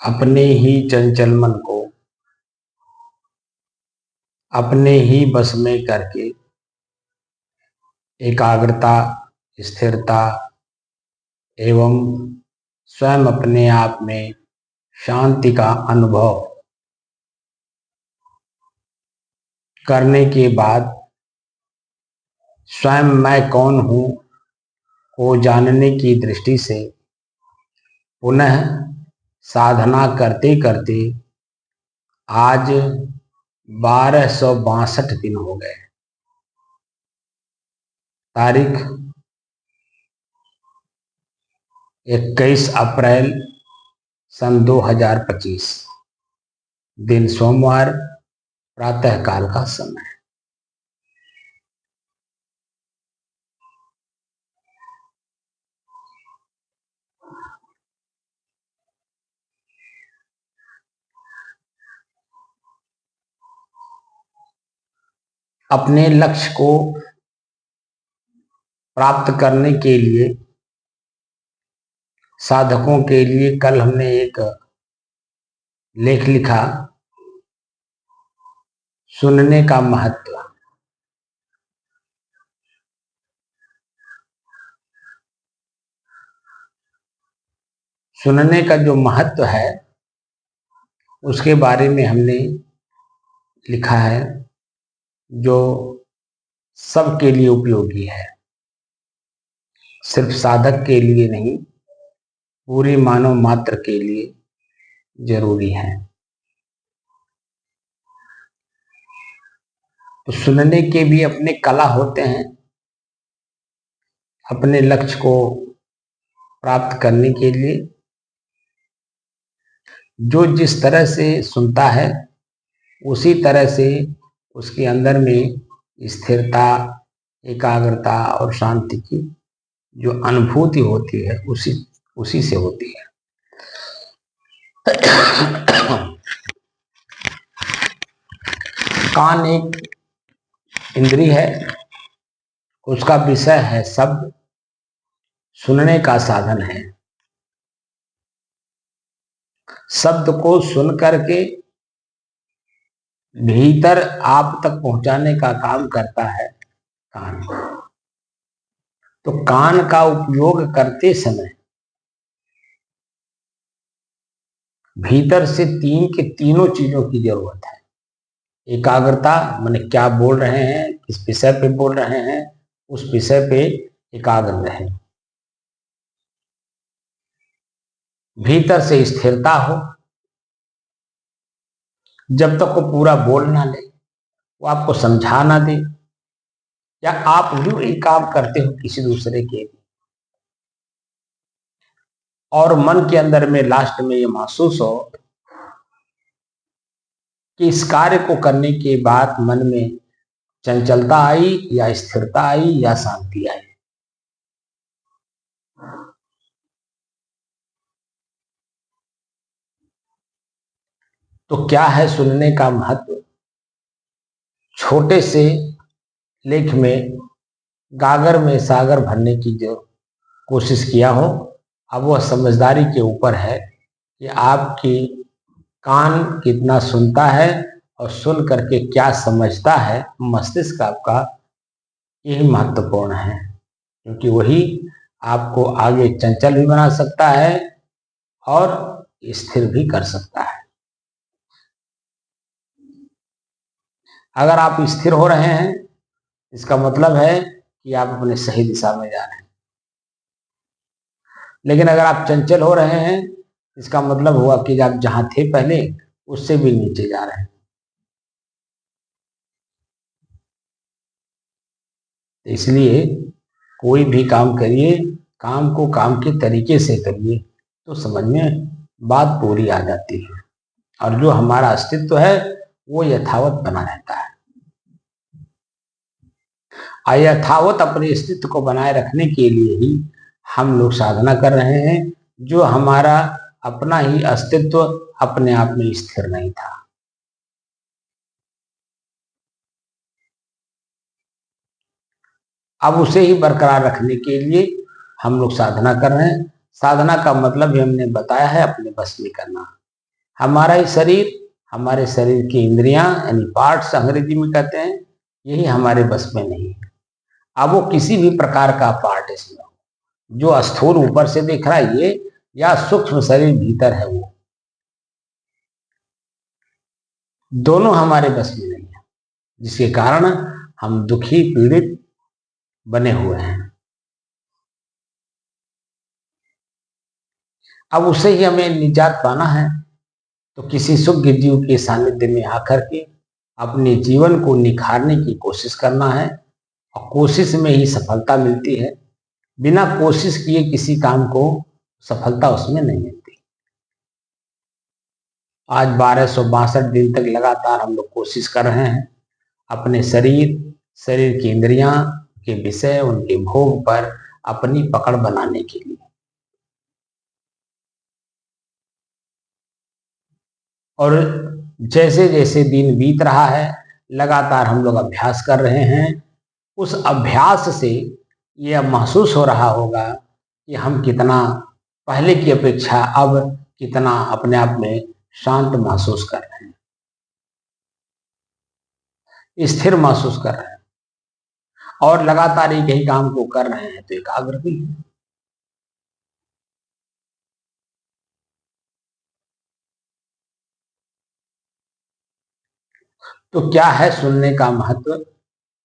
अपने ही चंचल मन को अपने ही बस में करके एकाग्रता, स्थिरता एवं स्वयं अपने आप में शांति का अनुभव करने के बाद स्वयं मैं कौन हूँ को जानने की दृष्टि से पुनः साधना करते करते आज 1262 दिन हो गए। तारीख 21 अप्रैल सन 2025, दिन सोमवार, प्रातः काल का समय। अपने लक्ष्य को प्राप्त करने के लिए साधकों के लिए कल हमने एक लेख लिखा, सुनने का महत्व। सुनने का जो महत्व है उसके बारे में हमने लिखा है, जो सबके लिए उपयोगी है, सिर्फ साधक के लिए नहीं, पूरी मानव मात्र के लिए जरूरी है। तो सुनने के भी अपने कला होते हैं। अपने लक्ष्य को प्राप्त करने के लिए जो जिस तरह से सुनता है उसी तरह से उसके अंदर में स्थिरता, एकाग्रता और शांति की जो अनुभूति होती है उसी से होती है। कान एक इंद्रिय है, उसका विषय है शब्द, सुनने का साधन है। शब्द को सुन करके भीतर आप तक पहुंचाने का काम करता है कान। तो कान का उपयोग करते समय भीतर से तीनों चीजों की जरूरत है। एकाग्रता माने क्या बोल रहे हैं, किस विषय पे बोल रहे हैं, उस विषय पे एकाग्र रहे। भीतर से स्थिरता हो, जब तक वो पूरा बोल ना ले, वो आपको समझा ना दे, या आप भी वही काम करते हो किसी दूसरे के लिए, और मन के अंदर में लास्ट में ये महसूस हो कि इस कार्य को करने के बाद मन में चंचलता आई या स्थिरता आई या शांति आई। तो क्या है सुनने का महत्व? छोटे से लेख में गागर में सागर भरने की जो कोशिश किया हो, अब वह समझदारी के ऊपर है कि आपकी कान कितना सुनता है और सुन करके क्या समझता है मस्तिष्क आपका, यही महत्वपूर्ण है। क्योंकि वही आपको आगे चंचल भी बना सकता है और स्थिर भी कर सकता है। अगर आप स्थिर हो रहे हैं इसका मतलब है कि आप अपने सही दिशा में जा रहे हैं, लेकिन अगर आप चंचल हो रहे हैं इसका मतलब हुआ कि आप जहां थे पहले उससे भी नीचे जा रहे हैं। इसलिए कोई भी काम करिए, काम को काम के तरीके से करिए तो समझ में बात पूरी आ जाती है, और जो हमारा अस्तित्व है वो यथावत बना रहता है। यथावत अपने अस्तित्व को बनाए रखने के लिए ही हम लोग साधना कर रहे हैं, जो हमारा अपना ही अस्तित्व अपने आप में स्थिर नहीं था। अब उसे ही बरकरार रखने के लिए हम लोग साधना कर रहे हैं। साधना का मतलब भी हमने बताया है, अपने बस में करना। हमारा ही शरीर, हमारे शरीर की इंद्रियां यानी पार्ट्स अंग्रेजी में कहते हैं, यही हमारे बस में नहीं है। अब वो किसी भी प्रकार का पार्ट इसमें हो, जो स्थूल ऊपर से दिख रहा है ये, या सूक्ष्म शरीर भीतर है वो, दोनों हमारे बस में नहीं है, जिसके कारण हम दुखी पीड़ित बने हुए हैं। अब उसे ही हमें निजात पाना है, तो किसी सुज्ञ जीव के सानिध्य में आकर के अपने जीवन को निखारने की कोशिश करना है, और कोशिश में ही सफलता मिलती है। बिना कोशिश किए किसी काम को सफलता उसमें नहीं मिलती। आज 1262 दिन तक लगातार हम लोग कोशिश कर रहे हैं अपने शरीर की इंद्रियां के विषय, उनके भोग पर अपनी पकड़ बनाने के लिए। और जैसे जैसे दिन बीत रहा है लगातार हम लोग अभ्यास कर रहे हैं। उस अभ्यास से यह महसूस हो रहा होगा कि हम कितना पहले की अपेक्षा अब कितना अपने आप में शांत महसूस कर रहे हैं, स्थिर महसूस कर रहे हैं और लगातार एक ही काम को कर रहे हैं तो एकाग्र भी है। तो क्या है सुनने का महत्व,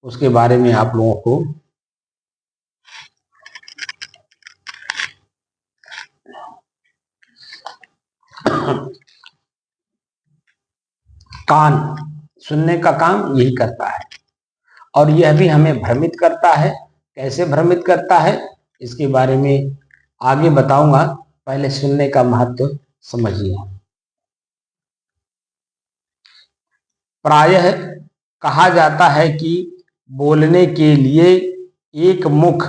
उसके बारे में आप लोगों को कान सुनने का काम यही करता है और यह भी हमें भ्रमित करता है। कैसे भ्रमित करता है इसके बारे में आगे बताऊंगा, पहले सुनने का महत्व समझिए। प्रायः कहा जाता है कि बोलने के लिए एक मुख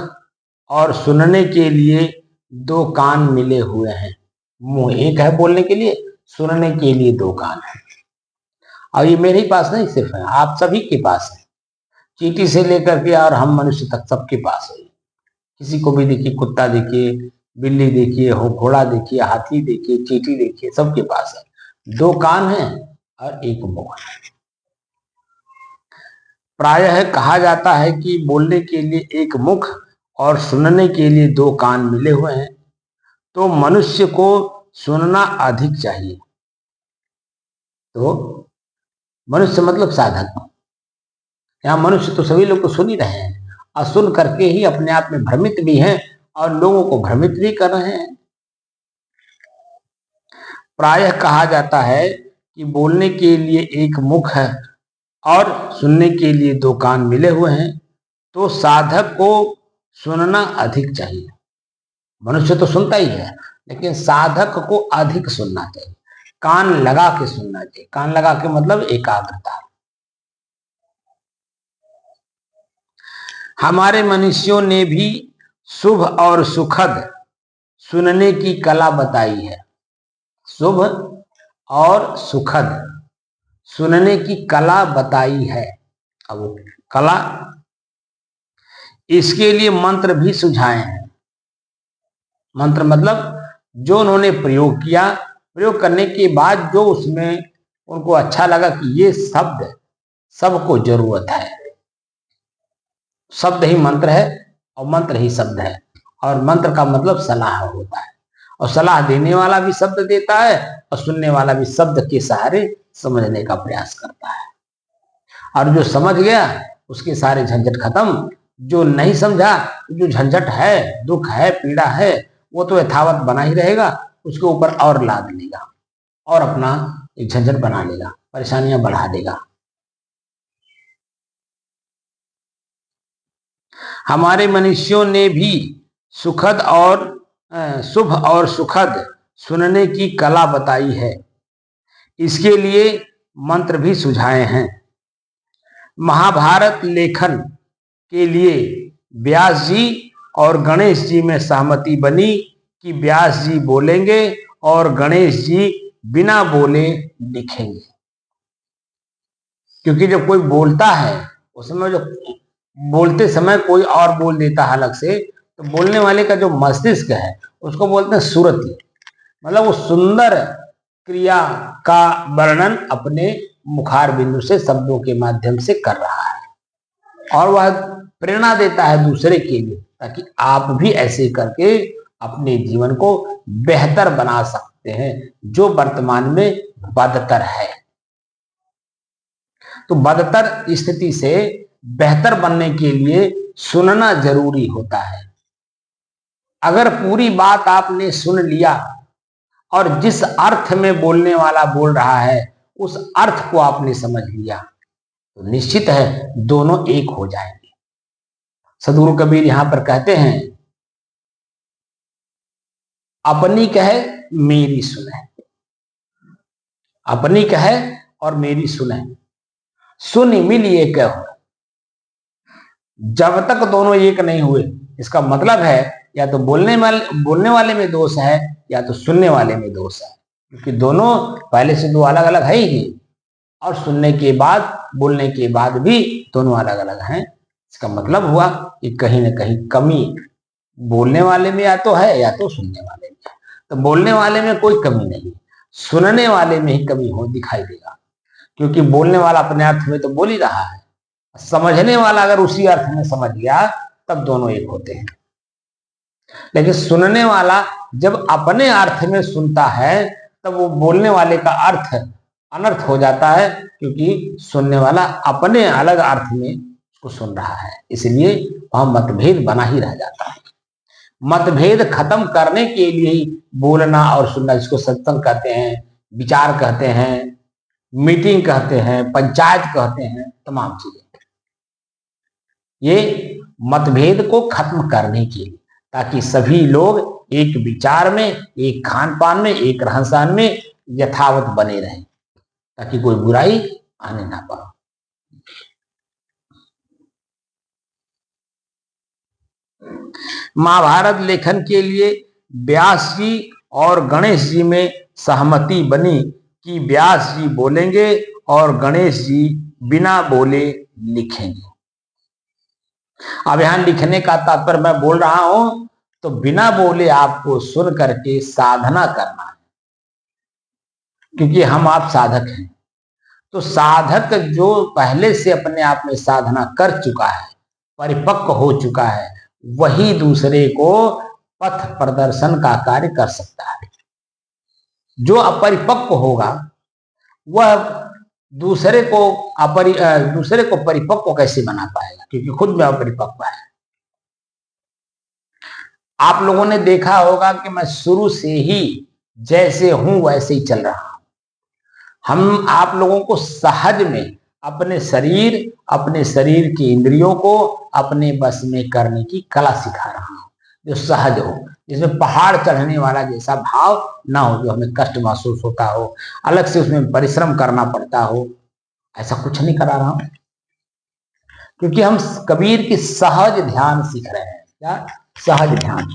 और सुनने के लिए दो कान मिले हुए हैं। मुंह एक है बोलने के लिए, सुनने के लिए दो कान है। और ये मेरे ही पास नहीं सिर्फ है, आप सभी के पास है। चींटी से लेकर के और हम मनुष्य तक सबके पास है। किसी को भी देखिए, कुत्ता देखिए, बिल्ली देखिए, हो घोड़ा देखिए, हाथी देखिए, चींटी देखिए, सबके पास है। दो कान है और एक मुख है। प्रायः कहा जाता है कि बोलने के लिए एक मुख और सुनने के लिए दो कान मिले हुए हैं, तो मनुष्य को सुनना अधिक चाहिए। तो मनुष्य मतलब साधक, यहाँ मनुष्य तो सभी लोग को सुन ही रहे हैं और सुन करके ही अपने आप में भ्रमित भी हैं और लोगों को भ्रमित भी कर रहे हैं। प्रायः कहा जाता है कि बोलने के लिए एक मुख है और सुनने के लिए दो कान मिले हुए हैं, तो साधक को सुनना अधिक चाहिए। मनुष्य तो सुनता ही है, लेकिन साधक को अधिक सुनना चाहिए, कान लगा के सुनना चाहिए। कान लगा के मतलब एकाग्रता। हमारे मनुष्यों ने भी शुभ और सुखद सुनने की कला बताई है। शुभ और सुखद सुनने की कला बताई है। अब कला, इसके लिए मंत्र भी सुझाए हैं। मंत्र मतलब जो उन्होंने प्रयोग किया, प्रयोग करने के बाद जो उसमें उनको अच्छा लगा कि ये शब्द सबको जरूरत है। शब्द ही मंत्र है और मंत्र ही शब्द है, और मंत्र का मतलब सलाह होता है, और सलाह देने वाला भी शब्द देता है और सुनने वाला भी शब्द के सहारे समझने का प्रयास करता है। और जो समझ गया उसके सारे झंझट खत्म, जो नहीं समझा, जो झंझट है, दुख है, पीड़ा है, वो तो यथावत बना ही रहेगा, उसके ऊपर और लाद लेगा और अपना एक झंझट बना लेगा, परेशानियां बढ़ा देगा। हमारे मनुष्यों ने भी सुखद और शुभ और सुखद सुनने की कला बताई है। इसके लिए मंत्र भी सुझाए हैं। महाभारत लेखन के लिए व्यास जी और गणेश जी में सहमति बनी कि व्यास जी बोलेंगे और गणेश जी बिना बोले लिखेंगे। क्योंकि जब कोई बोलता है उसमें जो बोलते समय कोई और बोल देता है अलग से, तो बोलने वाले का जो मस्तिष्क है उसको बोलते हैं सुरति, मतलब वो सुंदर क्रिया का वर्णन अपने मुखार बिंदु से शब्दों के माध्यम से कर रहा है, और वह प्रेरणा देता है दूसरे के लिए, ताकि आप भी ऐसे करके अपने जीवन को बेहतर बना सकते हैं जो वर्तमान में बदतर है। तो बदतर स्थिति से बेहतर बनने के लिए सुनना जरूरी होता है। अगर पूरी बात आपने सुन लिया और जिस अर्थ में बोलने वाला बोल रहा है उस अर्थ को आपने समझ लिया, तो निश्चित है दोनों एक हो जाएंगे। सदगुरु कबीर यहां पर कहते हैं, अपनी कहे मेरी सुने, अपनी कहे और मेरी सुने, सुन मिलिए कहो। जब तक दोनों एक नहीं हुए, इसका मतलब है या तो बोलने वाले में दोष है या तो सुनने वाले में दोष है, क्योंकि दोनों पहले से दो अलग अलग है ही, और सुनने के बाद बोलने के बाद भी दोनों अलग अलग हैं। इसका मतलब हुआ कि कहीं ना कहीं कमी बोलने वाले में या तो है या तो सुनने वाले में। तो बोलने वाले में कोई कमी नहीं, सुनने वाले में ही कमी हो दिखाई देगा, क्योंकि बोलने वाला अपने अर्थ में तो बोल ही रहा है, समझने वाला अगर उसी अर्थ में समझ गया तब दोनों एक होते हैं। लेकिन सुनने वाला जब अपने अर्थ में सुनता है तब वो बोलने वाले का अर्थ अनर्थ हो जाता है, क्योंकि सुनने वाला अपने अलग अर्थ में उसको सुन रहा है, इसलिए वहां मतभेद बना ही रह जाता है। मतभेद खत्म करने के लिए ही बोलना और सुनना, जिसको सत्संग कहते हैं, विचार कहते हैं, मीटिंग कहते हैं, पंचायत कहते हैं, तमाम चीजें ये मतभेद को खत्म करने के लिए, ताकि सभी लोग एक विचार में, एक खान पान में, एक रहन सहन में यथावत बने रहें, ताकि कोई बुराई आने ना पाए। महाभारत लेखन के लिए व्यास जी और गणेश जी में सहमति बनी कि व्यास जी बोलेंगे और गणेश जी बिना बोले लिखेंगे। अब यहां लिखने का तात्पर्य मैं बोल रहा हूं तो बिना बोले आपको सुन करके साधना करना है, क्योंकि हम आप साधक हैं। तो साधक जो पहले से अपने आप में साधना कर चुका है, परिपक्व हो चुका है, वही दूसरे को पथ प्रदर्शन का कार्य कर सकता है। जो अपरिपक्व होगा वह दूसरे को परिपक्व कैसे बना पाएगा, क्योंकि खुद में अपरिपक्व है। आप लोगों ने देखा होगा कि मैं शुरू से ही जैसे हूं वैसे ही चल रहा हूं। हम आप लोगों को सहज में अपने शरीर की इंद्रियों को अपने बस में करने की कला सिखा रहा हूं, जो सहज हो, जिसमें पहाड़ चढ़ने वाला जैसा भाव ना हो, जो हमें कष्ट महसूस होता हो, अलग से उसमें परिश्रम करना पड़ता हो, ऐसा कुछ नहीं करा रहा हूं। क्योंकि हम कबीर की सहज ध्यान सीख रहे हैं। क्या? सहज ध्यान।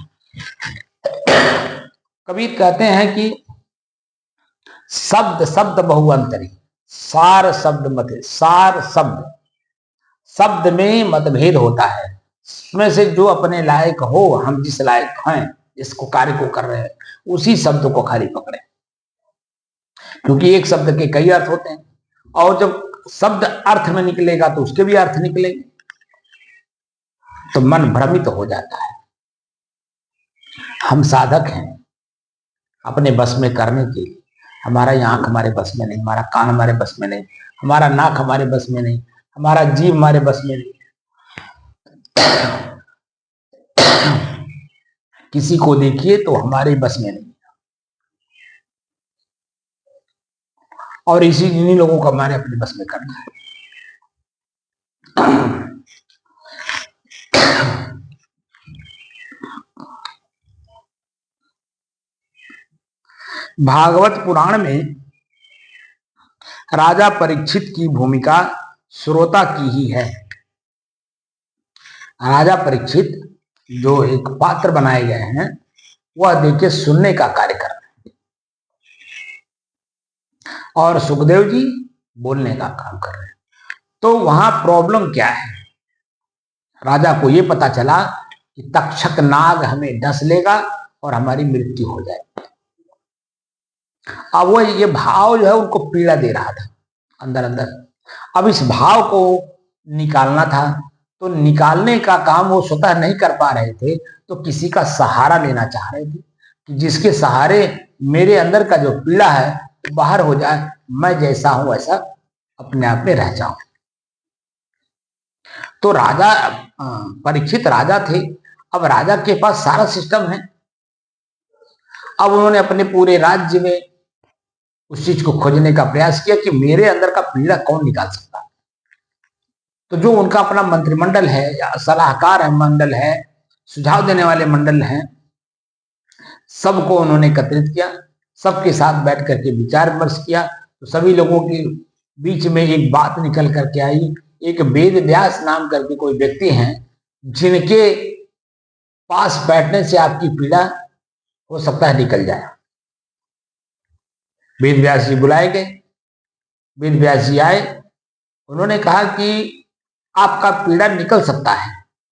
कबीर कहते हैं कि शब्द शब्द बहुअंतरी, सार शब्द मत, सार शब्द में मतभेद होता है। उसमें से जो अपने लायक हो, हम जिस लायक हैं, इसको कार्य को कर रहे हैं, उसी शब्द को खाली पकड़े, क्योंकि एक शब्द के कई अर्थ होते हैं, और जब शब्द अर्थ में निकलेगा तो उसके भी अर्थ निकलेंगे, तो मन भ्रमित हो जाता है। हम साधक हैं अपने बस में करने के लिए। हमारा आंख हमारे बस में नहीं, हमारा कान हमारे बस में नहीं, हमारा नाक हमारे बस में नहीं, हमारा जीभ हमारे बस में नहीं। किसी को देखिए तो हमारे बस में नहीं, और इन्हीं लोगों को हमारे अपने बस में करना है। भागवत पुराण में राजा परीक्षित की भूमिका श्रोता की ही है। राजा परीक्षित जो एक पात्र बनाए गए हैं, वह देखिए सुनने का कार्य कर रहे हैं, और सुखदेव जी बोलने का काम कर रहे हैं। तो वहां प्रॉब्लम क्या है? राजा को यह पता चला कि तक्षक नाग हमें डस लेगा और हमारी मृत्यु हो जाएगी। अब वो ये भाव जो है उनको पीड़ा दे रहा था अंदर अंदर। अब इस भाव को निकालना था, तो निकालने का काम वो स्वतः नहीं कर पा रहे थे, तो किसी का सहारा लेना चाह रहे थे कि जिसके सहारे मेरे अंदर का जो पीड़ा है बाहर हो जाए, मैं जैसा हूं वैसा अपने आप में रह जाऊं। तो राजा परीक्षित राजा थे। अब राजा के पास सारा सिस्टम है। अब उन्होंने अपने पूरे राज्य में उस चीज को खोजने का प्रयास किया कि मेरे अंदर का पीड़ा कौन निकाल सकता है। तो जो उनका अपना मंत्रिमंडल है या सलाहकार है मंडल है, सुझाव देने वाले मंडल हैं, सबको उन्होंने एकत्रित किया, सबके साथ बैठ करके विचार विमर्श किया। तो सभी लोगों के बीच में एक बात निकल करके आई। एक वेद व्यास नाम करके कोई व्यक्ति हैं, जिनके पास बैठने से आपकी पीड़ा हो सकता है निकल जाए। वेद व्यास जी बुलाए गए। वेद व्यास जी आए, उन्होंने कहा कि आपका पीड़ा निकल सकता है।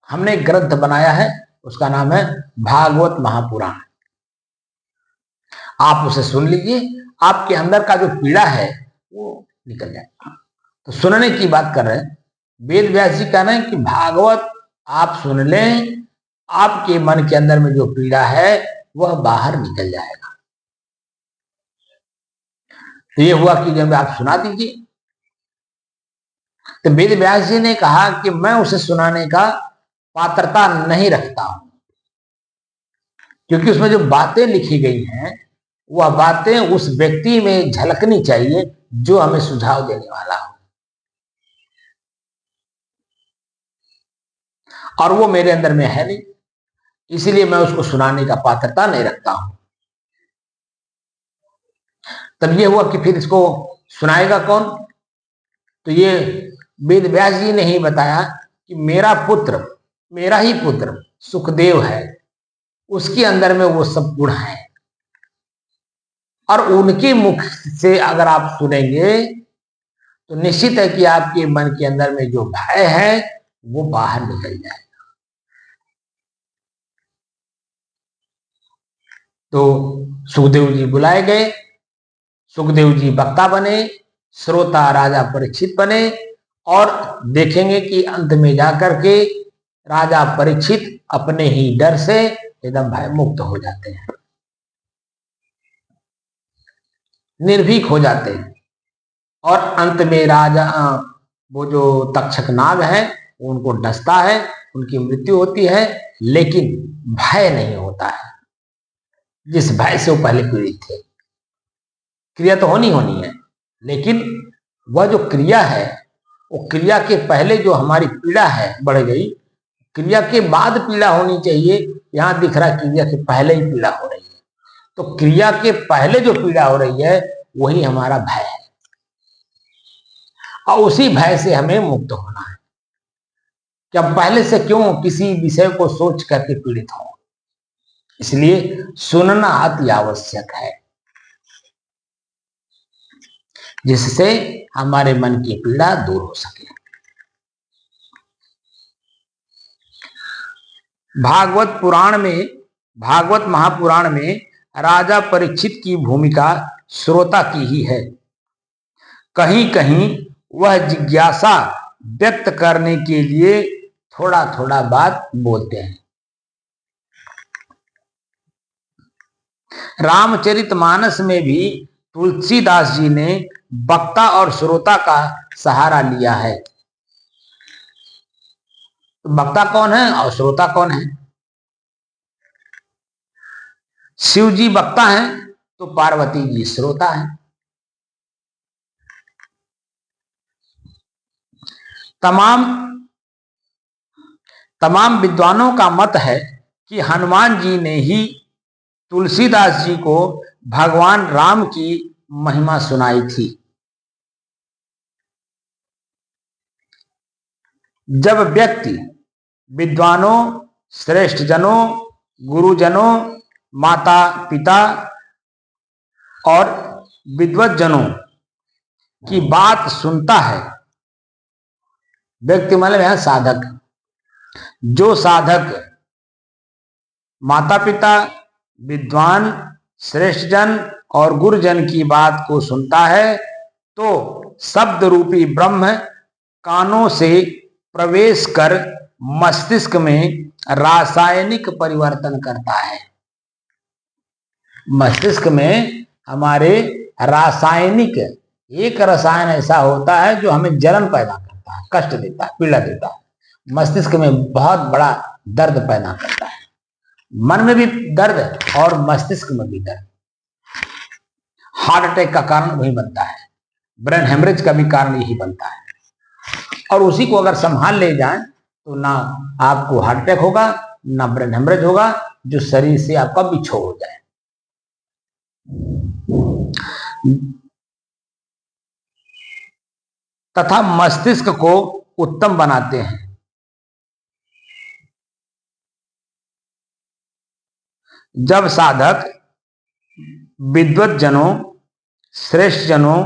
हमने एक ग्रंथ बनाया है, उसका नाम है भागवत महापुराण। आप उसे सुन लीजिए, आपके अंदर का जो पीड़ा है वो निकल जाएगा। तो सुनने की बात कर रहे हैं, वेद व्यास जी कह रहे हैं कि भागवत आप सुन लें, आपके मन के अंदर में जो पीड़ा है वह बाहर निकल जाएगा। तो ये हुआ कि जब आप सुना दीजिए, तो वेद व्यास जी ने कहा कि मैं उसे सुनाने का पात्रता नहीं रखता हूं, क्योंकि उसमें जो बातें लिखी गई हैं वह बातें उस व्यक्ति में झलकनी चाहिए जो हमें सुझाव देने वाला हो, और वो मेरे अंदर में है नहीं, इसलिए मैं उसको सुनाने का पात्रता नहीं रखता हूं। तब ये हुआ कि फिर इसको सुनाएगा कौन? तो ये वेद व्यास जी ने ही बताया कि मेरा पुत्र, मेरा ही पुत्र सुखदेव है, उसके अंदर में वो सब गुण है, और उनके मुख से अगर आप सुनेंगे तो निश्चित है कि आपके मन के अंदर में जो भय है वो बाहर निकल जाएगा। तो सुखदेव जी बुलाए गए, सुखदेव जी वक्ता बने, श्रोता राजा परीक्षित बने, और देखेंगे कि अंत में जाकर के राजा परीक्षित अपने ही डर से एकदम भय मुक्त हो जाते हैं, निर्भीक हो जाते हैं, और अंत में राजा वो जो तक्षक नाग है उनको डसता है, उनकी मृत्यु होती है, लेकिन भय नहीं होता है जिस भय से वो पहले पीड़ित थे। क्रिया तो होनी है, लेकिन वह जो क्रिया है वो क्रिया के पहले जो हमारी पीड़ा है बढ़ गई, क्रिया के बाद पीड़ा होनी चाहिए, यहां दिख रहा है क्रिया के पहले ही पीड़ा हो रही है। तो क्रिया के पहले जो पीड़ा हो रही है वही हमारा भय है, और उसी भय से हमें मुक्त होना है। क्या पहले से क्यों किसी विषय को सोच करके पीड़ित हो? इसलिए सुनना अति आवश्यक है, जिससे हमारे मन की पीड़ा दूर हो सके। भागवत पुराण में, भागवत महापुराण में राजा परीक्षित की भूमिका श्रोता की ही है। कहीं कहीं वह जिज्ञासा व्यक्त करने के लिए थोड़ा थोड़ा बात बोलते हैं। रामचरितमानस में भी तुलसीदास जी ने वक्ता और श्रोता का सहारा लिया है। तो वक्ता कौन है और श्रोता कौन है? शिव जी वक्ता हैं तो पार्वती जी श्रोता हैं। तमाम विद्वानों का मत है कि हनुमान जी ने ही तुलसीदास जी को भगवान राम की महिमा सुनाई थी। जब व्यक्ति विद्वानों, श्रेष्ठ जनों, गुरुजनों, माता पिता और विद्वत जनों की बात सुनता है, व्यक्ति मतलब यहां साधक, जो साधक माता पिता, विद्वान, श्रेष्ठ जन और गुरुजन की बात को सुनता है, तो शब्द रूपी ब्रह्म कानों से प्रवेश कर मस्तिष्क में रासायनिक परिवर्तन करता है। मस्तिष्क में हमारे रासायनिक, एक रसायन ऐसा होता है जो हमें जलन पैदा करता है, कष्ट देता है, पीड़ा देता है, मस्तिष्क में बहुत बड़ा दर्द पैदा करता है। मन में भी दर्द और मस्तिष्क में भी दर्द। हार्ट अटैक का कारण वही बनता है, ब्रेन हेमरेज का भी कारण यही बनता है। और उसी को अगर संभाल ले जाए तो ना आपको हार्ट अटैक होगा, ना ब्रेन हेमरेज होगा, जो शरीर से आपका बिछो हो जाए। तथा मस्तिष्क को उत्तम बनाते हैं। जब साधक विद्वत जनों, श्रेष्ठ जनों,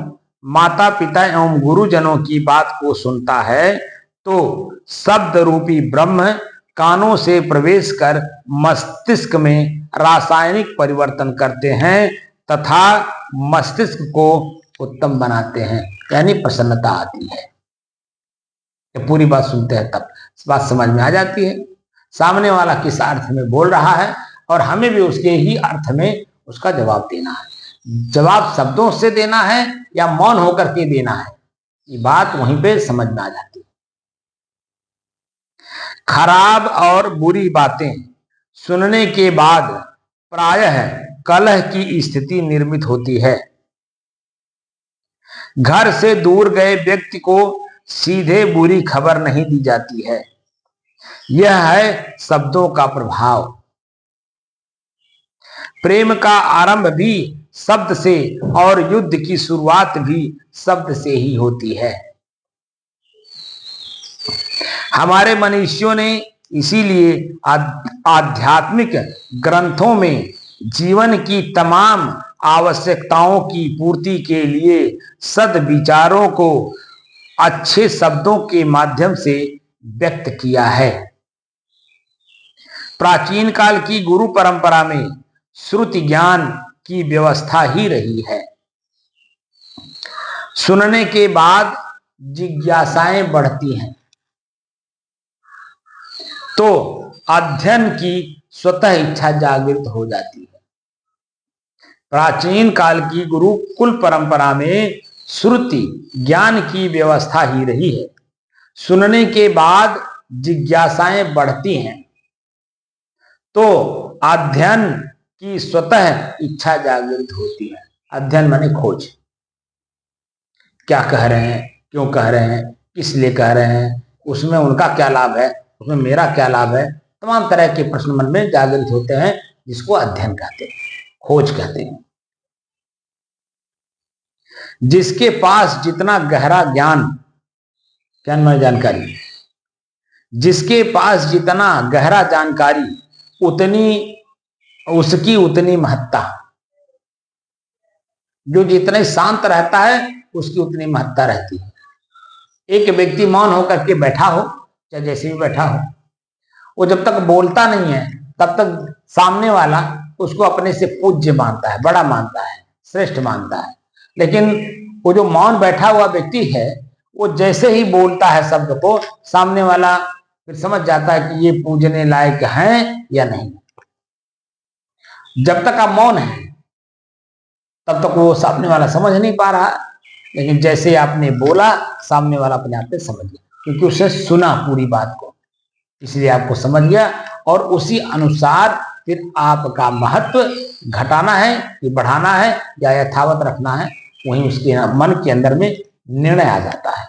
माता पिता एवं गुरुजनों की बात को सुनता है, तो शब्द रूपी ब्रह्म कानों से प्रवेश कर मस्तिष्क में रासायनिक परिवर्तन करते हैं तथा मस्तिष्क को उत्तम बनाते हैं, यानी प्रसन्नता आती है। ये पूरी बात सुनते हैं तब बात समझ में आ जाती है सामने वाला किस अर्थ में बोल रहा है, और हमें भी उसके ही अर्थ में उसका जवाब देना है। जवाब शब्दों से देना है या मौन होकर के देना है, ये बात वहीं पे समझ में आ जाती है। खराब और बुरी बातें सुनने के बाद प्रायः कलह की स्थिति निर्मित होती है। घर से दूर गए व्यक्ति को सीधे बुरी खबर नहीं दी जाती है, यह है शब्दों का प्रभाव। प्रेम का आरंभ भी शब्द से और युद्ध की शुरुआत भी शब्द से ही होती है। हमारे मनीषियों ने इसीलिए आध्यात्मिक ग्रंथों में जीवन की तमाम आवश्यकताओं की पूर्ति के लिए सद्विचारों को अच्छे शब्दों के माध्यम से व्यक्त किया है। प्राचीन काल की गुरु परंपरा में श्रुति ज्ञान की व्यवस्था ही रही है। सुनने के बाद जिज्ञासाएं बढ़ती हैं तो अध्ययन की स्वतः इच्छा जागृत हो जाती है। प्राचीन काल की गुरुकुल परंपरा में श्रुति ज्ञान की व्यवस्था ही रही है। सुनने के बाद जिज्ञासाएं बढ़ती हैं तो अध्ययन की स्वतः इच्छा जागृत होती है। अध्ययन माने खोज, क्या कह रहे हैं, क्यों कह रहे हैं, किस लिए कह रहे हैं, उसमें उनका क्या लाभ है, उसमें मेरा क्या लाभ है, तमाम तरह के प्रश्न मन में जागृत होते हैं, जिसको अध्ययन कहते हैं, खोज कहते हैं। जिसके पास जितना गहरा ज्ञान में जानकारी, जिसके पास जितना गहरा जानकारी उसकी उतनी महत्ता। जो जितना शांत रहता है उसकी उतनी महत्ता रहती है। एक व्यक्ति मौन होकर के बैठा हो, चाहे जैसे भी बैठा हो, वो जब तक बोलता नहीं है तब तक सामने वाला उसको अपने से पूज्य मानता है, बड़ा मानता है, श्रेष्ठ मानता है। लेकिन वो जो मौन बैठा हुआ व्यक्ति है, वो जैसे ही बोलता है शब्द को, सामने वाला फिर समझ जाता है कि ये पूजने लायक हैं या नहीं। जब तक आप मौन है तब तक वो सामने वाला समझ नहीं पा रहा, लेकिन जैसे आपने बोला सामने वाला अपने आप में समझ गया, क्योंकि उसने सुना पूरी बात को, इसलिए आपको समझ गया। और उसी अनुसार फिर आपका महत्व घटाना है कि बढ़ाना है या यथावत रखना है, वहीं उसके मन के अंदर में निर्णय आ जाता है।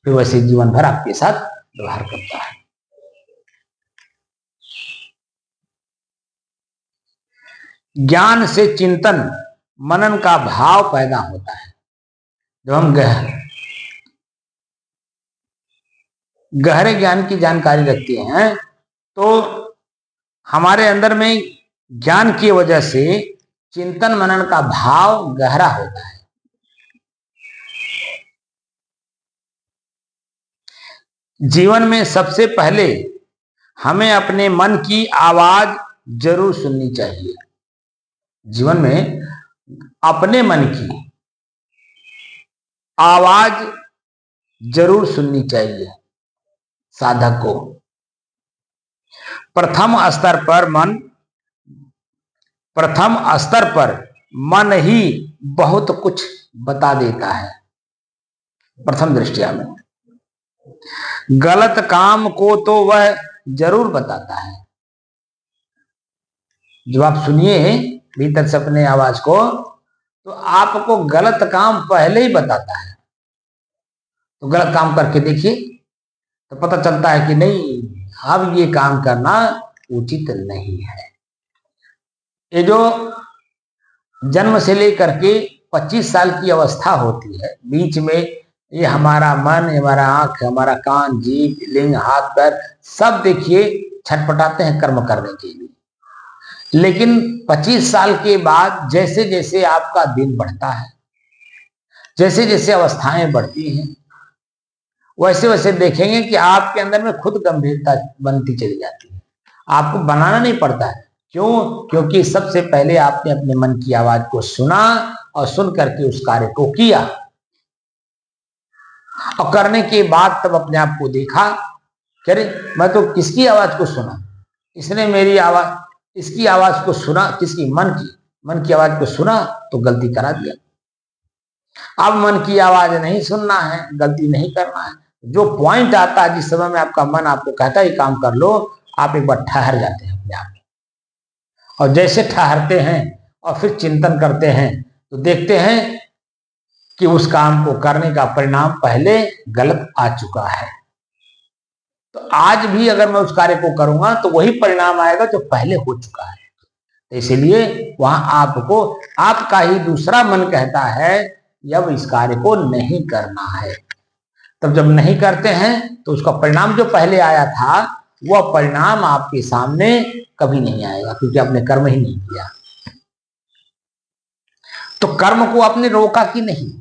फिर वैसे जीवन भर आपके साथ व्यवहार करता है। ज्ञान से चिंतन मनन का भाव पैदा होता है। जब हम गहरे ज्ञान की जानकारी रखते हैं तो हमारे अंदर में ज्ञान की वजह से चिंतन मनन का भाव गहरा होता है। जीवन में सबसे पहले हमें अपने मन की आवाज जरूर सुननी चाहिए। जीवन में अपने मन की आवाज जरूर सुननी चाहिए साधक को। प्रथम स्तर पर मन ही बहुत कुछ बता देता है। प्रथम दृष्टिया में गलत काम को तो वह जरूर बताता है। जब आप सुनिए भीतर से अपने आवाज को, तो आपको गलत काम पहले ही बताता है। तो गलत काम करके देखिए तो पता चलता है कि नहीं, अब ये काम करना उचित नहीं है। ये जो जन्म से लेकर के 25 साल की अवस्था होती है, बीच में ये हमारा मन, हमारा आंख, हमारा कान, जीभ, लिंग, हाथ, पैर सब देखिए छटपटाते हैं कर्म करने के लिए। लेकिन 25 साल के बाद जैसे जैसे आपका दिन बढ़ता है, जैसे जैसे अवस्थाएं बढ़ती हैं, वैसे वैसे देखेंगे कि आपके अंदर में खुद गंभीरता बनती चली जाती है। आपको बनाना नहीं पड़ता है, क्यों? क्योंकि सबसे पहले आपने अपने मन की आवाज को सुना और सुन करके उस कार्य को किया, और करने के बाद तब अपने आप को देखा, अरे मैं तो किसकी आवाज को सुना, इसने मेरी आवाज, इसकी आवाज को सुना, किसकी? मन की आवाज को सुना तो गलती करा दिया। अब मन की आवाज नहीं सुनना है, गलती नहीं करना है। जो पॉइंट आता है जिस समय में आपका मन आपको कहता है काम कर लो, आप एक बार ठहर जाते हैं अपने आप में, और जैसे ठहरते हैं और फिर चिंतन करते हैं तो देखते हैं कि उस काम को करने का परिणाम पहले गलत आ चुका है। तो आज भी अगर मैं उस कार्य को करूंगा तो वही परिणाम आएगा जो पहले हो चुका है। तो इसलिए वहां आपको आपका ही दूसरा मन कहता है अब इस कार्य को नहीं करना है। तब जब नहीं करते हैं तो उसका परिणाम जो पहले आया था वह परिणाम आपके सामने कभी नहीं आएगा, क्योंकि आपने कर्म ही नहीं किया। तो कर्म को आपने रोका कि नहीं,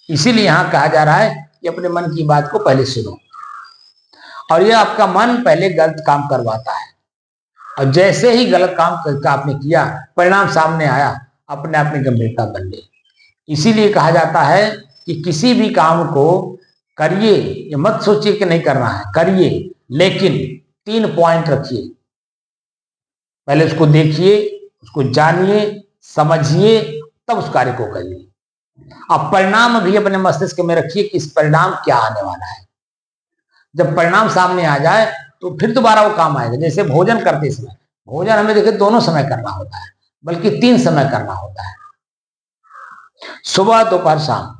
इसीलिए यहां कहा जा रहा है कि अपने मन की बात को पहले सुनो। और यह आपका मन पहले गलत काम करवाता है, और जैसे ही गलत काम आपने किया परिणाम सामने आया, अपने आप में गंभीरता बन गई। इसीलिए कहा जाता है कि किसी भी काम को करिए, ये मत सोचिए कि नहीं करना है, करिए, लेकिन 3 पॉइंट रखिए। पहले उसको देखिए, उसको जानिए, समझिए, तब उस कार्य को करिए। अब परिणाम भी अपने मस्तिष्क में रखिए कि इस परिणाम क्या आने वाला है। जब परिणाम सामने आ जाए तो फिर दोबारा वो काम आएगा। जैसे भोजन करते समय, भोजन हमें देखिए दोनों समय करना होता है, बल्कि 3 समय करना होता है, सुबह, दोपहर, शाम।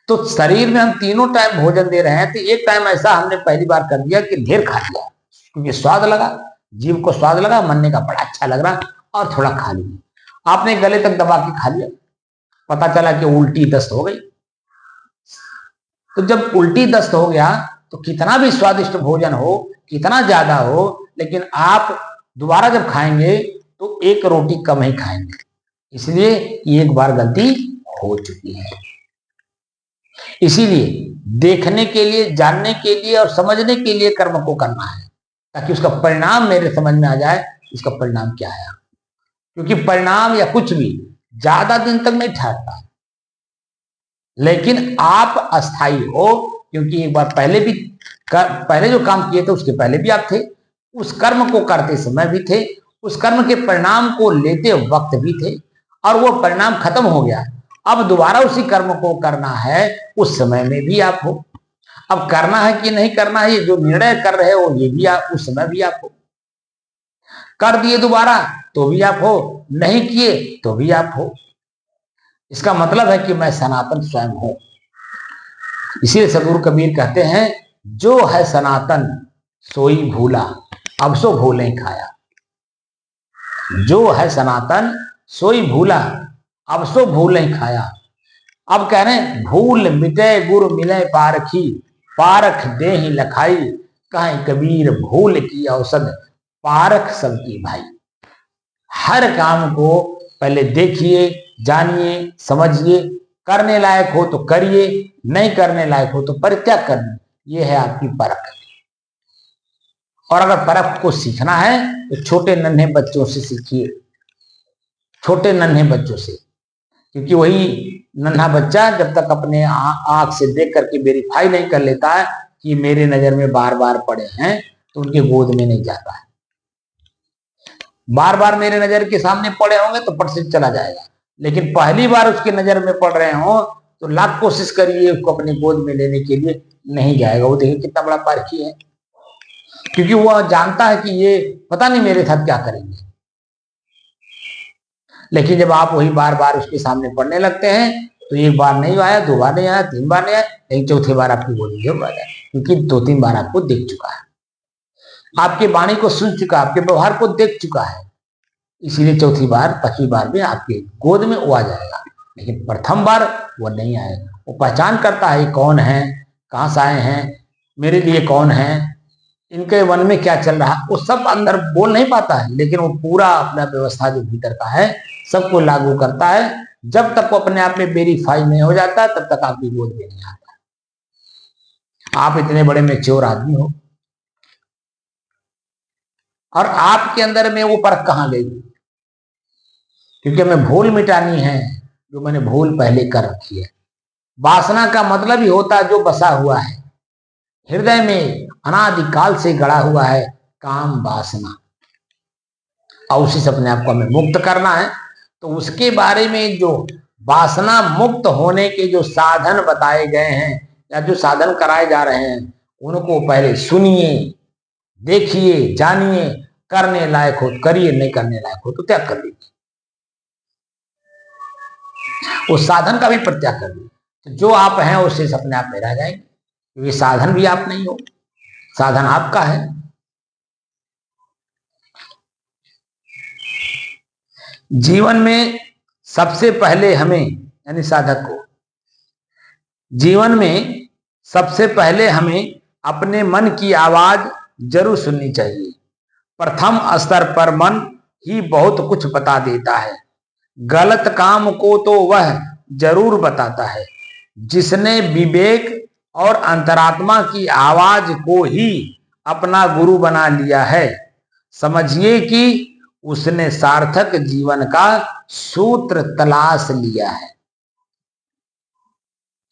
तो शरीर में हम तीनों टाइम भोजन दे रहे हैं, तो एक टाइम ऐसा हमने पहली बार कर दिया कि ढेर खा लिया, क्योंकि स्वाद लगा, जीभ को स्वाद लगा, मन ने का बड़ा अच्छा लग रहा, और थोड़ा खा लिया। आपने गले तक दबा के खा लिया, पता चला कि उल्टी दस्त हो गई। तो जब उल्टी दस्त हो गया तो कितना भी स्वादिष्ट भोजन हो, कितना ज्यादा हो, लेकिन आप दोबारा जब खाएंगे तो 1 रोटी कम ही खाएंगे, इसलिए एक बार गलती हो चुकी है। इसीलिए देखने के लिए, जानने के लिए और समझने के लिए कर्म को करना है, ताकि उसका परिणाम मेरे समझ में आ जाए, इसका परिणाम क्या है। क्योंकि परिणाम या कुछ भी ज्यादा दिन तक नहीं ठहरता, लेकिन आप अस्थाई हो, क्योंकि एक बार पहले जो काम किए थे उसके पहले भी आप थे, उस कर्म को करते समय भी थे, उस कर्म के परिणाम को लेते वक्त भी थे, और वो परिणाम खत्म हो गया। अब दोबारा उसी कर्म को करना है, उस समय में भी आप हो। अब करना है कि नहीं करना है, जो निर्णय कर रहे हो ये भी आप, उस समय भी आप हो। कर दिए दोबारा तो भी आप हो, नहीं किए तो भी आप हो। इसका मतलब है कि मैं सनातन स्वयं हूं। इसीलिए सदगुरु कबीर कहते हैं, जो है सनातन सोई भूला, अब सो भूले खाया। जो है सनातन सोई भूला, अब सो भूले खाया। अब कह रहे हैं, भूल मिटे गुरु मिले पारखी, पारख दे ही लखाई, कहे कबीर भूल की औसत, पारख सबकी भाई। हर काम को पहले देखिए, जानिए, समझिए, करने लायक हो तो करिए, नहीं करने लायक हो तो परित्याग करना। यह है आपकी परख। और अगर परख को सीखना है तो छोटे नन्हे बच्चों से सीखिए, छोटे नन्हे बच्चों से, क्योंकि वही नन्हा बच्चा जब तक अपने आंख से देख करके वेरीफाई नहीं कर लेता है कि मेरे नजर में बार बार पड़े हैं, तो उनके गोद में नहीं जाता है। बार बार मेरे नजर के सामने पड़े होंगे तो पट से चला जाएगा, लेकिन पहली बार उसके नजर में पड़ रहे हो तो लाख कोशिश करिए उसको अपने गोद में लेने के लिए, नहीं जाएगा। वो देखिए कितना बड़ा पारखी है, क्योंकि वह जानता है कि ये पता नहीं मेरे साथ क्या करेंगे। लेकिन जब आप वही बार बार उसके सामने पढ़ने लगते हैं तो एक बार नहीं आया, 2 बार नहीं आया, 3 बार नहीं आया, लेकिन चौथी बार आपकी गोद में जरूर आ जाए, क्योंकि 2-3 बार आपको देख चुका है, आपके वाणी को सुन चुका, आपके व्यवहार को देख चुका है। इसीलिए चौथी बार, 5वीं बार में आपके गोद में वो आ जाएगा, लेकिन प्रथम बार वो नहीं आएगा। वो पहचान करता है कौन है, कहां से आए हैं, मेरे लिए कौन है, इनके मन में क्या चल रहा है, वो सब अंदर बोल नहीं पाता है, लेकिन वो पूरा अपना व्यवस्था जो भीतर का है सबको लागू करता है। जब तक वो अपने आप में वेरीफाई नहीं हो जाता तब तक आपकी गोद में नहीं आता। आप इतने बड़े मैच्योर आदमी हो, और आपके अंदर में वो परख कहां गई? क्योंकि हमें भूल मिटानी है, जो मैंने भूल पहले कर रखी है। वासना का मतलब ही होता है जो बसा हुआ है हृदय में, अनादिकाल से गड़ा हुआ है काम वासना, और उसी से अपने आप को हमें मुक्त करना है। तो उसके बारे में जो वासना मुक्त होने के जो साधन बताए गए हैं या जो साधन कराए जा रहे हैं, उनको पहले सुनिए, देखिए, जानिए, करने लायक हो तो करिए, नहीं करने लायक हो तो त्याग कर दीजिए। उस साधन का भी प्रत्याग कर दीजिए, तो जो आप हैं उससे अपने आप में रह जाएंगे, क्योंकि साधन भी आप नहीं हो, साधन आपका है। जीवन में सबसे पहले हमें, यानी साधक को, जीवन में सबसे पहले हमें अपने मन की आवाज जरूर सुननी चाहिए। प्रथम स्तर पर मन ही बहुत कुछ बता देता है। गलत काम को तो वह जरूर बताता है। जिसने विवेक और अंतरात्मा की आवाज को ही अपना गुरु बना लिया है, समझिए कि उसने सार्थक जीवन का सूत्र तलाश लिया है।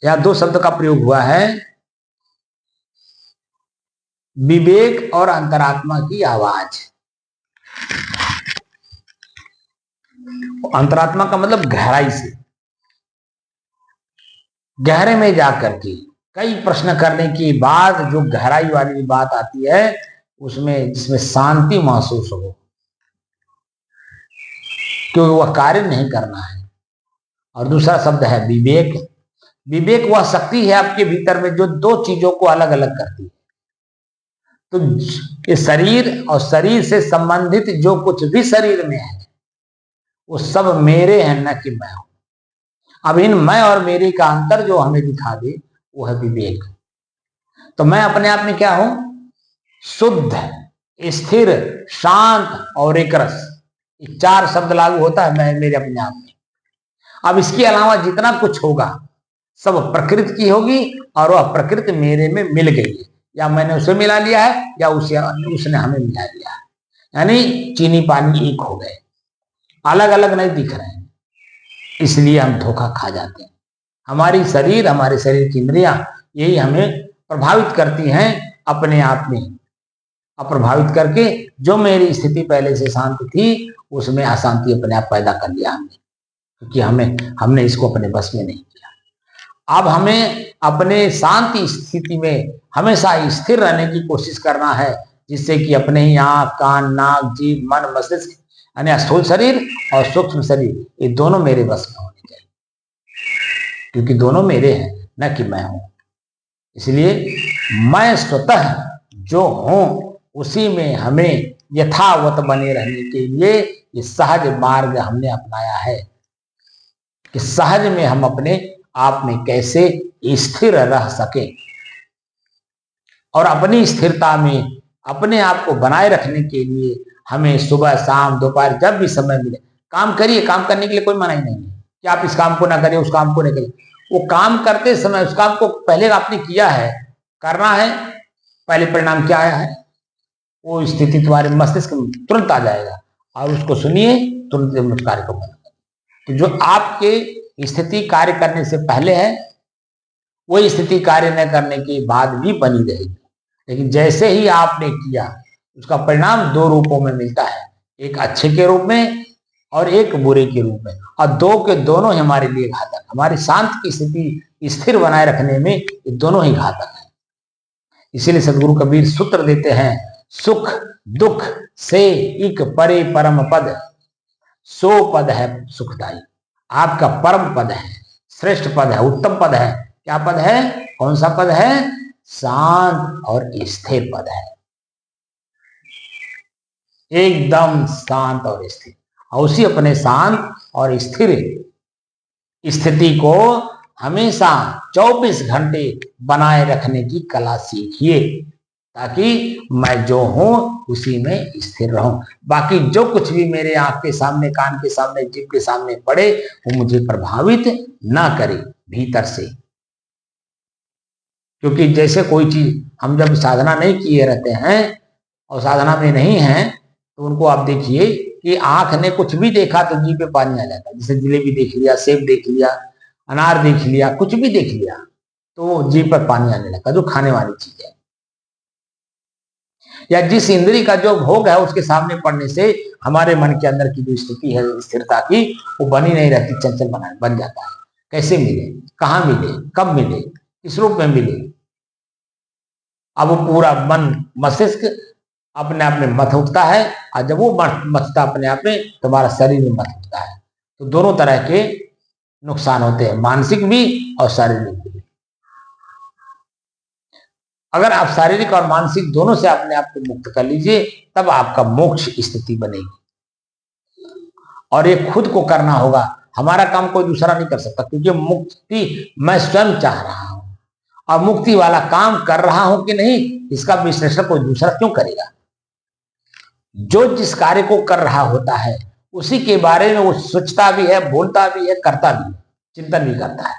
यहां दो शब्द का प्रयोग हुआ है, विवेक और अंतरात्मा की आवाज। अंतरात्मा का मतलब गहराई से, गहरे में जाकर के कई प्रश्न करने के बाद जो गहराई वाली बात आती है, उसमें जिसमें शांति महसूस हो, क्योंकि वह कार्य नहीं करना है। और दूसरा शब्द है विवेक। विवेक वह शक्ति है आपके भीतर में जो दो चीजों को अलग अलग करती है। तो ये शरीर और शरीर से संबंधित जो कुछ भी शरीर में है, वो सब मेरे हैं, न कि मैं हूं। अब इन मैं और मेरे का अंतर जो हमें दिखा दे, वो है विवेक। तो मैं अपने आप में क्या हूं? शुद्ध, स्थिर, शांत और एक रस। ये चार शब्द लागू होता है मैं मेरे अपने आप में। अब इसके अलावा जितना कुछ होगा सब प्रकृति की होगी, और वह प्रकृति मेरे में मिल गई है, या मैंने उसे मिला लिया है या उसने हमें मिला लिया है। यानी चीनी पानी एक हो गए, अलग अलग नहीं दिख रहे हैं, इसलिए हम धोखा खा जाते हैं। हमारी शरीर, हमारे शरीर की इंद्रियां यही हमें प्रभावित करती हैं अपने आप में, अप्रभावित करके जो मेरी स्थिति पहले से शांत थी उसमें अशांति अपने आप पैदा कर लिया हमने, क्योंकि हमने इसको अपने बस में नहीं किया। अब हमें अपने शांति स्थिति में हमेशा स्थिर रहने की कोशिश करना है, जिससे कि अपने ही आंख, कान, नाक, जीभ, मन, मस्तिष्क, यानी स्थूल शरीर और सूक्ष्म शरीर, ये दोनों मेरे बस में होने चाहिए, क्योंकि दोनों मेरे हैं, न कि मैं हूं। इसलिए मैं स्वतः जो हूं उसी में हमें यथावत बने रहने के लिए ये सहज मार्ग हमने अपनाया है, कि सहज में हम अपने आप में कैसे स्थिर रह सके, और अपनी स्थिरता में अपने आप को बनाए रखने के लिए हमें सुबह, शाम, दोपहर, जब भी समय मिले काम करिए। काम करने के लिए कोई मना ही नहीं है कि आप इस काम को ना करें, उस काम को नहीं करें। वो काम करते समय उस काम को पहले आपने किया है, करना है, पहले परिणाम क्या आया है वो स्थिति तुम्हारे मस्तिष्क में तुरंत आ जाएगा, और उसको सुनिए, तुरंत कार्य को बना। तो जो आपके स्थिति कार्य करने से पहले है, वही स्थिति कार्य न करने के बाद भी बनी रहेगी। लेकिन जैसे ही आपने किया, उसका परिणाम दो रूपों में मिलता है, एक अच्छे के रूप में और एक बुरे के रूप में, और दो के दोनों ही हमारे लिए घातक। हमारी शांत की स्थिति स्थिर बनाए रखने में ये दोनों ही घातक है। इसीलिए सदगुरु कबीर सूत्र देते हैं, सुख दुख से इक परे परम पद, सो पद है सुखदाई। आपका परम पद है, श्रेष्ठ पद है, उत्तम पद है। क्या पद है? कौन सा पद है? शांत और स्थिर पद है, एकदम शांत और स्थिर। और उसी अपने शांत और स्थिर स्थिति को हमेशा 24 घंटे बनाए रखने की कला सीखिए, ताकि मैं जो हूं उसी में स्थिर रहूं। बाकी जो कुछ भी मेरे आंख के सामने, कान के सामने, जीभ के सामने पड़े, वो मुझे प्रभावित ना करे भीतर से। क्योंकि जैसे कोई चीज हम जब साधना नहीं किए रहते हैं और साधना में नहीं है, तो उनको आप देखिए कि आंख ने कुछ भी देखा तो जीभ पे पानी आ जाता है। जैसे जलेबी देख लिया, सेब देख लिया, अनार देख लिया, कुछ भी देख लिया तो जीभ पर पानी आने लगा, जो खाने वाली चीज है। या जिस इंद्री का जो भोग है उसके सामने पड़ने से हमारे मन के अंदर की जो स्थिति है स्थिरता की, वो बनी नहीं रहती, चंचल बन जाता है। कैसे मिले, कहाँ मिले, कब मिले, किस रूप में मिले? अब वो पूरा मन मस्तिष्क अपने आप में मथ उठता है, और जब वो मथता अपने आप में, तुम्हारा शरीर में मथ उठता है। तो दोनों तरह के नुकसान होते हैं, मानसिक भी और शारीरिक भी। अगर आप शारीरिक और मानसिक दोनों से अपने आप को मुक्त कर लीजिए, तब आपका मोक्ष स्थिति बनेगी। और ये खुद को करना होगा, हमारा काम कोई दूसरा नहीं कर सकता, क्योंकि मुक्ति मैं स्वयं चाह रहा हूं, और मुक्ति वाला काम कर रहा हूं कि नहीं, इसका विश्लेषण कोई दूसरा क्यों करेगा? जो जिस कार्य को कर रहा होता है उसी के बारे में वो सोचता भी है, बोलता भी है, करता भी है, चिंतन भी करता है।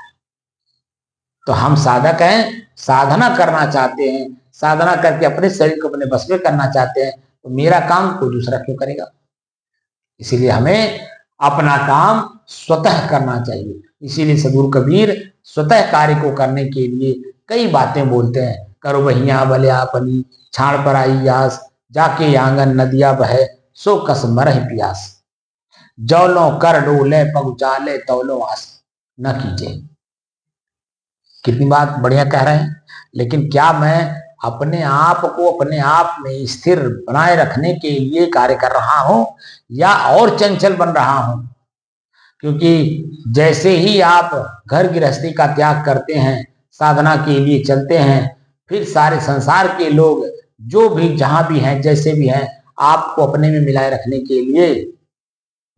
तो हम साधक हैं, साधना करना चाहते हैं, साधना करके अपने शरीर को अपने बस में करना चाहते हैं, तो मेरा काम कोई दूसरा क्यों करेगा? इसीलिए हमें अपना काम स्वतः करना चाहिए। इसीलिए सद्गुरु कबीर स्वतः कार्य को करने के लिए कई बातें बोलते हैं। करो बहिया बलिया पनी, छाड़ पर आई यास, जाके आंगन नदिया बहे, सो कस मरह प्यास, जौलो कर डोले पगुचाले तौलो आस न कीजिए। कितनी बात बढ़िया कह रहे हैं। लेकिन क्या मैं अपने आप को अपने आप में स्थिर बनाए रखने के लिए कार्य कर रहा हूं, या और चंचल बन रहा हूं? क्योंकि जैसे ही आप घर गृहस्थी का त्याग करते हैं, साधना के लिए चलते हैं, फिर सारे संसार के लोग जो भी जहां भी हैं, जैसे भी हैं, आपको अपने में मिलाए रखने के लिए,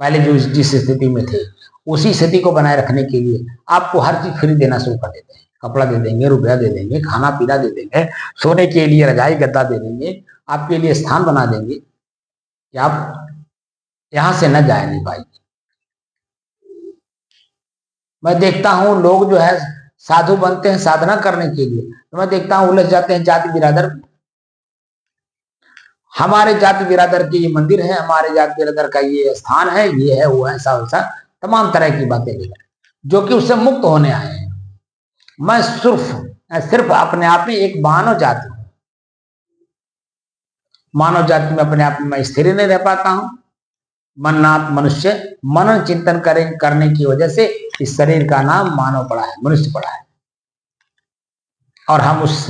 पहले जो जिस स्थिति में थे उसी स्थिति को बनाए रखने के लिए आपको हर चीज फ्री देना शुरू कर देते हैं। कपड़ा दे देंगे, रुपया दे देंगे, खाना पीना दे देंगे, सोने के लिए रजाई गद्दा दे देंगे, आपके लिए स्थान बना देंगे कि आप यहां से न जाए नहीं पाएंगे। मैं देखता हूं लोग जो है साधु बनते हैं साधना करने के लिए, तो मैं देखता हूं उलझ जाते हैं जाति बिरादर। हमारे जाति बिरादर के ये मंदिर है, हमारे जाति बिरादर का ये स्थान है, ये है, वो है, ऐसा वैसा तमाम तरह की बातें लेकर, जो कि उससे मुक्त होने आए हैं। मैं सिर्फ अपने आप में एक मानव जाति हूं। मानव जाति में अपने आप में मैं स्थिर नहीं रह पाता हूं। मननाथ मनुष्य मनन चिंतन करने की वजह से इस शरीर का नाम मानव पड़ा है, मनुष्य पड़ा है, और हम उस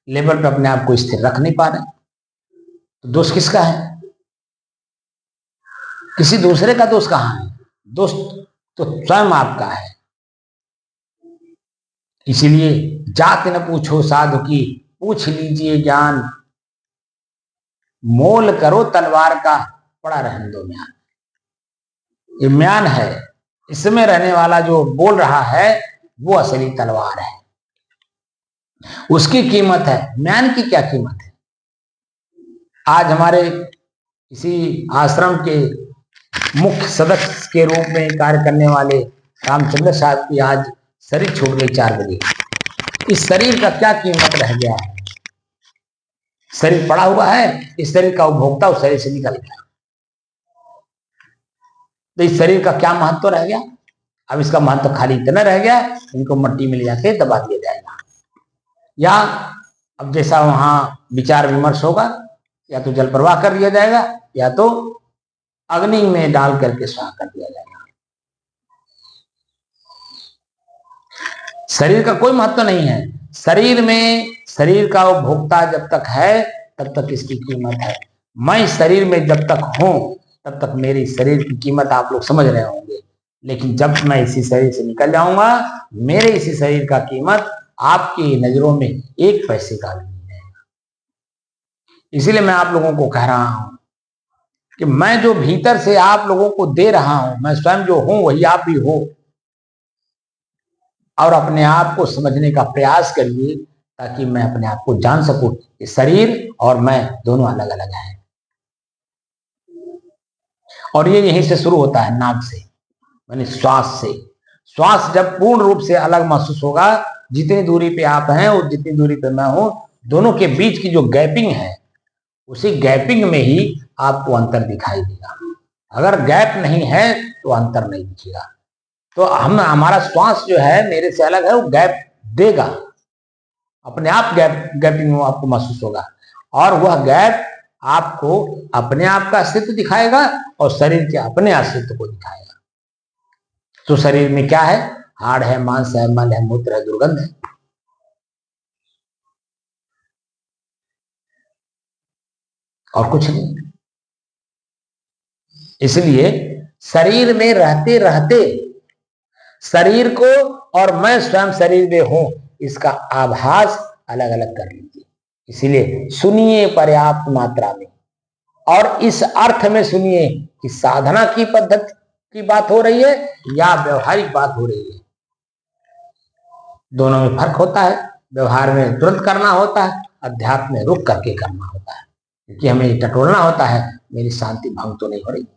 लेवल पे अपने आप को स्थिर रख नहीं पा रहे। तो दोष किसका है? किसी दूसरे का दोष कहां है? दोष तो स्वयं आपका है। इसीलिए जाति न पूछो साधु की, पूछ लीजिए ज्ञान, मोल करो तलवार का, पड़ा रहने दो म्यान। ये म्यान है, इसमें रहने वाला जो बोल रहा है वो असली तलवार है, उसकी कीमत है। म्यान की क्या कीमत है? आज हमारे इसी आश्रम के मुख्य सदस्य के रूप में कार्य करने वाले रामचंद्र साहब की आज शरीर छूट गई 4 बजे। इस शरीर का क्या कीमत रह गया है? शरीर पड़ा हुआ है, इस शरीर का उपभोक्ता उस शरीर से निकल गया, तो इस शरीर का क्या महत्व रह गया? अब इसका महत्व खाली इतना रह गया, इनको मिट्टी में ले जाके दबा दिया जाएगा, या अब जैसा वहां विचार विमर्श होगा, या तो जल प्रवाह कर दिया जाएगा, या तो अग्नि में डाल करके स्वाह कर दिया जाएगा। शरीर का कोई महत्व नहीं है। शरीर में शरीर का उपभोक्ता जब तक है तब तक इसकी कीमत है। मैं शरीर में जब तक हूं तब तक मेरी शरीर की कीमत आप लोग समझ रहे होंगे, लेकिन जब मैं इसी शरीर से निकल जाऊंगा, मेरे इसी शरीर का कीमत आपकी नजरों में 1 पैसे का भी नहीं है। इसीलिए मैं आप लोगों को कह रहा हूं कि मैं जो भीतर से आप लोगों को दे रहा हूं, मैं स्वयं जो हूं वही आप भी हो, और अपने आप को समझने का प्रयास करिए ताकि मैं अपने आप को जान सकूं कि शरीर और मैं दोनों अलग अलग हैं। और ये यहीं से शुरू होता है, नाक से, यानी श्वास से। श्वास जब पूर्ण रूप से अलग महसूस होगा, जितनी दूरी पे आप हैं और जितनी दूरी पे मैं हूं, दोनों के बीच की जो गैपिंग है, उसी गैपिंग में ही आपको अंतर दिखाई देगा। अगर गैप नहीं है तो अंतर नहीं दिखेगा। तो हमारा श्वास जो है मेरे से अलग है, वो गैप देगा, अपने आप गैपिंग आपको महसूस होगा, और वह गैप आपको अपने आप का अस्तित्व दिखाएगा और शरीर के अपने अस्तित्व को दिखाएगा। तो शरीर में क्या है? हाड़ है, मांस है, मल है, मूत्र है, दुर्गंध है, और कुछ नहीं। इसलिए शरीर में रहते रहते शरीर को और मैं स्वयं शरीर में हूं, इसका आभास अलग अलग कर लीजिए। इसीलिए सुनिए पर्याप्त मात्रा में, और इस अर्थ में सुनिए कि साधना की पद्धति की बात हो रही है या व्यवहारिक बात हो रही है। दोनों में फर्क होता है। व्यवहार में तुरंत करना होता है, अध्यात्म में रुक करके करना होता है, क्योंकि हमें टटोलना होता है मेरी शांति भंग तो नहीं हो रही।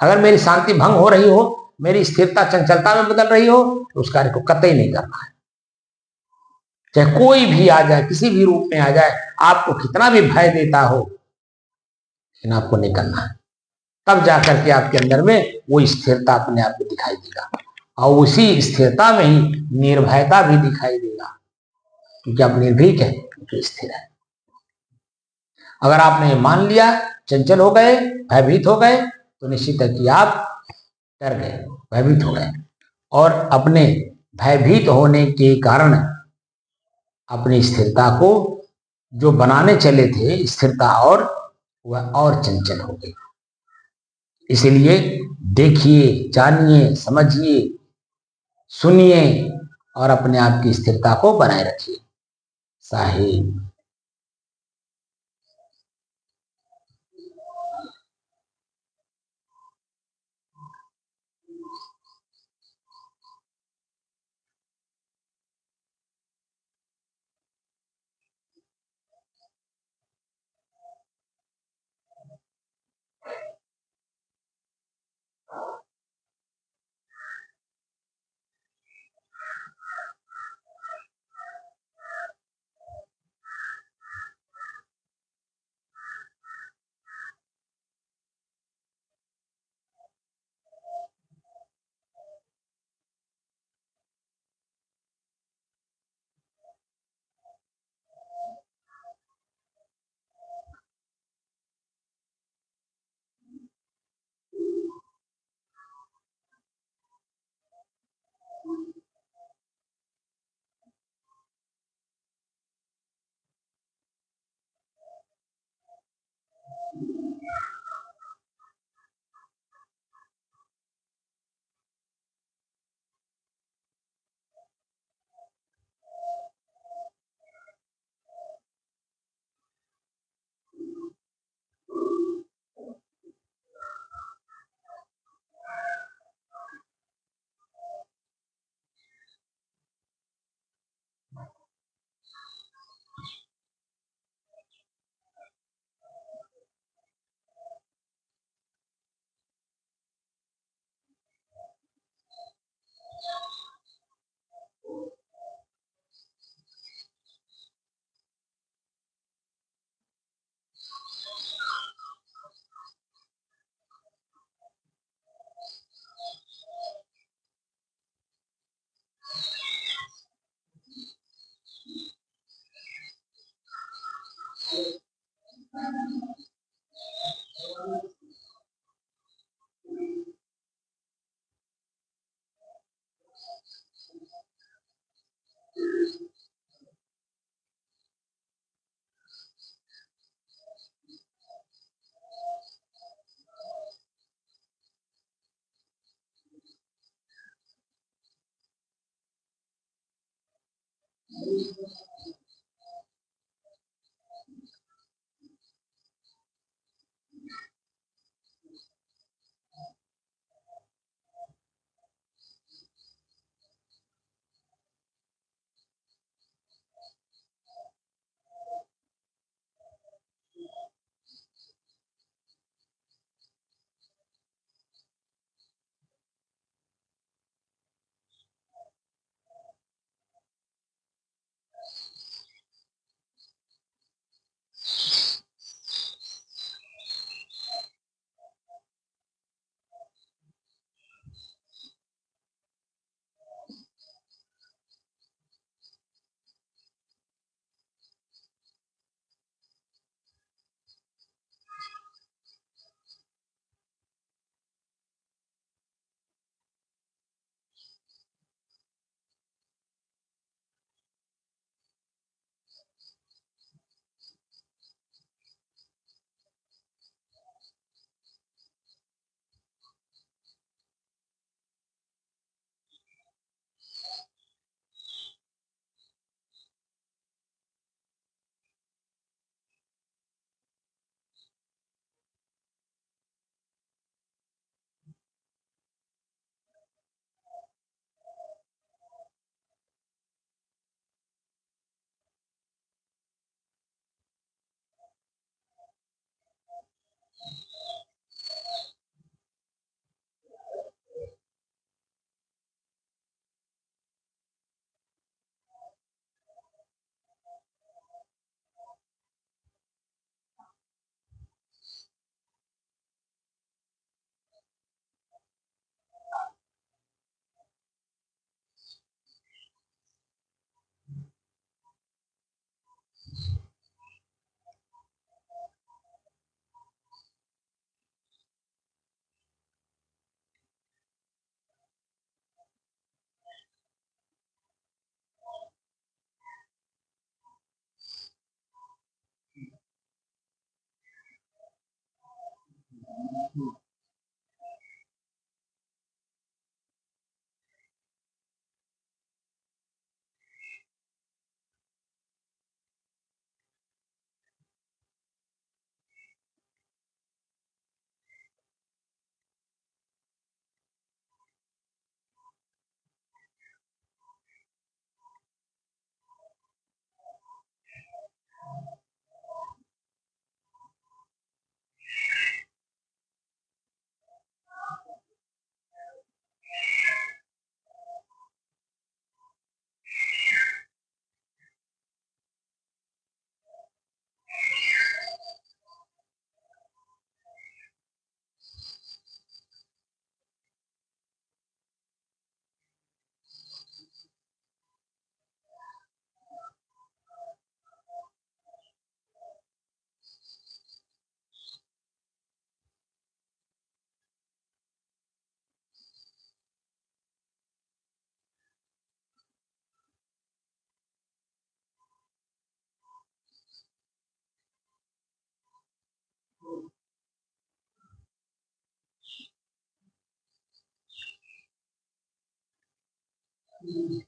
अगर मेरी शांति भंग हो रही हो, मेरी स्थिरता चंचलता में बदल रही हो, तो उस कार्य को कतई नहीं करना है। चाहे कोई भी आ जाए, किसी भी रूप में आ जाए, आपको कितना भी भय देता हो, लेकिन आपको नहीं करना है। तब जाकर के आपके अंदर में वो स्थिरता अपने आप को दिखाई देगा, और उसी स्थिरता में ही निर्भयता भी दिखाई देगा, क्योंकि आप निर्भीक है तो स्थिर है। अगर आपने मान लिया, चंचल हो गए, भयभीत हो गए, तो निश्चित है कि आप डर गए, भयभीत हो गए, और अपने भयभीत होने के कारण अपनी स्थिरता को जो बनाने चले थे स्थिरता, और वह और चंचल हो गई। इसलिए देखिए, जानिए, समझिए, सुनिए, और अपने आप की स्थिरता को बनाए रखिए। साहिब। है।